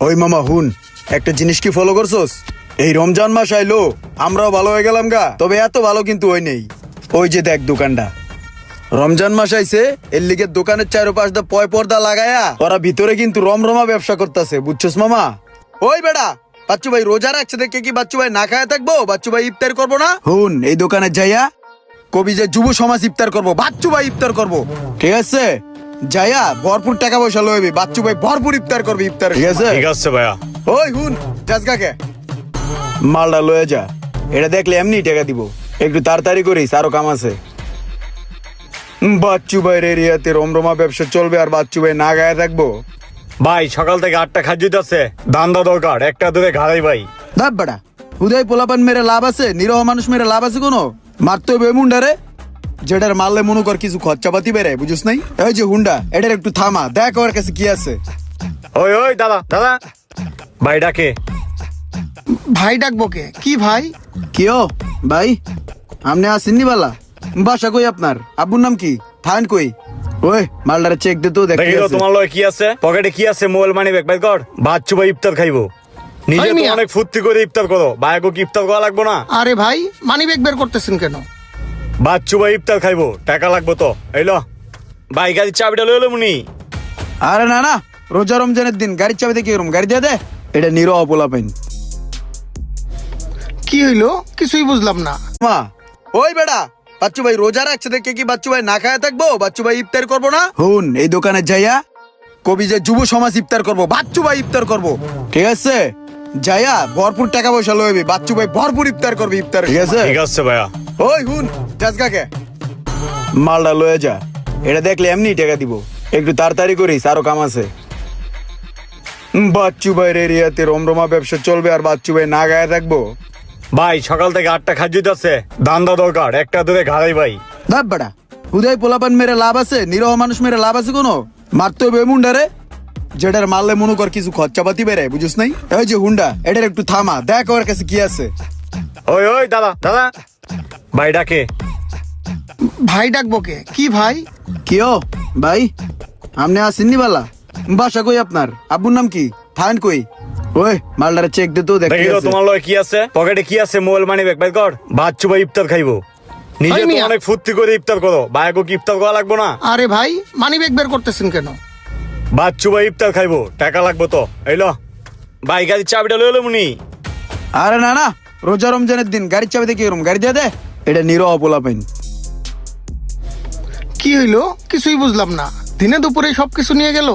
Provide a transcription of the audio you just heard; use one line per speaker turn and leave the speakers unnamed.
ওই মামা হুন, একটা জিনিস কি ফলো করছস? এই রমজান মাস আইলো, আমরাও ভালো হয়ে গেলাম গা, তবে এত ভালো কিন্তু ওই নেই। ওই যে দেখ দোকানটা, রমজান মাস আইছে, এর লিগে দোকানের চারপাশ দা পয় পর্দা লাগায়া ওরা ভিতরে কিন্তু রমরমা ব্যবসা করতেছে, বুঝছস মামা? ওই বেটা, বাচ্চু ভাই রোজা রাখছে দেখে কি বাচ্চু ভাই না খায়া থাকবো? বাচ্চু ভাই ইফতার করবো না? হুন, এই দোকানে যাইয়া কবি যে যুব সমাজ ইফতার করবো, বাচ্চু ভাই ইফতার করবো, ঠিক আছে? যাইয়া ভরপুর টাকা পয়সা লইবি, বাচ্চু ভাই ভরপুর ইফতার করবি, ইফতার, ঠিক আছে?
ঠিক আছে ভাইয়া।
ওই হুন, জাজগাকে মালটা লয়ে যা, এটা দেখলে এমনি টাকা দিব, একটু তাড়াতাড়ি করিস, আরো কাম আছে। বাচ্চু ভাইয়ের এরিয়াতে রমরমা ব্যবসা চলবে আর বাচ্চু ভাই না গায়ে থাকবো?
ভাই সকাল থেকে 8টা খাদ্য আছে, দান্দা দরকার, একটা দূরে ঘাড়াই ভাই।
দাব বেটা, হুদাই পোলাপান মেরে লাভ আছে? নিরহ মানুষ মেরে লাভ আছে কোনো? মারতে হবে মুন্ডারে, যেটার মারলে মনে কর কিছু খরচাপাতি বেড়ে, বুঝিস নাই? এই যে হুন্ডা, এটার একটু থামা, দেখ ওর কাছে কি আছে।
ওই ওই দাদা দাদা, ভাই ডাকে।
ভাই ডাকবো কে? কি ভাই?
কিও ভাই, আমনে আসেননি বালা? বাসা কই আপনার? আব্বুর নাম কি? থান কই? ওই মালটারে চেক দে তো, দেখ
দেখি
কি
তো
আছে।
তোমার লয় কি আছে, পকেটে কি আছে, মোবাইল মানি ব্যাগ, কর। বাচ্চু ভাই ইফতার খাইবো, নিজে
ওই
তো
মিয়া।
অনেক ফুর্তি করে ইফতার করো, ভাইকে কি ইফতার করা লাগবো না?
আরে ভাই, মানি ব্যাগ বের করতেছেন কেন?
বাচ্চু ভাই ইফতার খাইবো, টাকা লাগবো তো, এইলো ভাই গাড়ির চাবিটা লইলো মুনি।
আরে না না, রোজা রমজানের দিন গাড়ির চাবি দেখি এরম, গাড়ি দিয়ে দে। এটা নিরহ পোলাপাইন।
কি হইলো? কিছুই বুঝলাম না।
মা, ওই বেটা, বাচ্চু ভাই রোজা রাখছে দেখে কি বাচ্চু ভাই না খায়া থাকবো? বাচ্চু ভাই ইফতার করবো না? হুন, এই দোকানে যাইয়া কবি যে যুব সমাজ ইফতার করবো, বাচ্চু ভাই ইফতার করবো, ঠিক আছে? যাইয়া ভরপুর টাকা পয়সা লইবি, বাচ্চু ভাই ভরপুর ইফতার করবি, ইফতার, ঠিক আছে?
ঠিক আছে ভাইয়া।
ওই হুন, জাজগাকে মালটা লয়ে যা, এটা দেখলে এমনি টাকা দিব, একটু তাড়াতাড়ি করিস, আরো কাম আছে। বাচ্চু ভাইয়ের এরিয়াতে রমরমা ব্যবসা চলবে আর বাচ্চু ভাই না গায়ে থাকবো?
ভাই সকাল থেকে 8টা খাদ্য আছে, দান্দা দরকার, একটা দূরে ঘাড়াই ভাই।
দাব বেটা, হুদাই পোলাপান মেরে লাভ আছে? নিরহ মানুষ মেরে লাভ আছে কোনো? মারতে হবে মুন্ডারে, যেটার মারলে মনে কর কিছু খরচাপাতি বেড়ে, বুঝিস নাই? এই যে হুন্ডা, এটার একটু থামা, দেখ ওর কাছে কি আছে।
ওই ওই দাদা দাদা, ভাই ডাকে।
ভাই ডাকবো কে? কি ভাই?
কিও ভাই, আমনে আসেননি বালা? বাসা কই আপনার? আব্বুর নাম কি? থান কই? ওই মালটারে চেক দে তো, দেখ
দেখি
কি
তো
আছে।
তোমার লয় কি আছে, পকেটে কি আছে, মোবাইল মানি ব্যাগ, কর। বাচ্চু ভাই ইফতার খাইবো, নিজে
ওই
তো
মিয়া।
অনেক ফুর্তি করে ইফতার করো, ভাইকে কি ইফতার করা লাগবো না?
আরে ভাই, মানি ব্যাগ বের করতেছেন কেন?
বাচ্চু ভাই ইফতার খাইবো, টাকা লাগবো তো, এইলো ভাই গাড়ির চাবিটা লইলো মুনি।
আরে না না, রোজা রমজানের দিন গাড়ির চাবি দেখি এরম, গাড়ি দিয়ে দে। এটা নিরহ পোলাপাইন।
কি হইলো? কিছুই বুঝলাম না। দিনে দুপুরে সবকিছু নিয়ে গেল।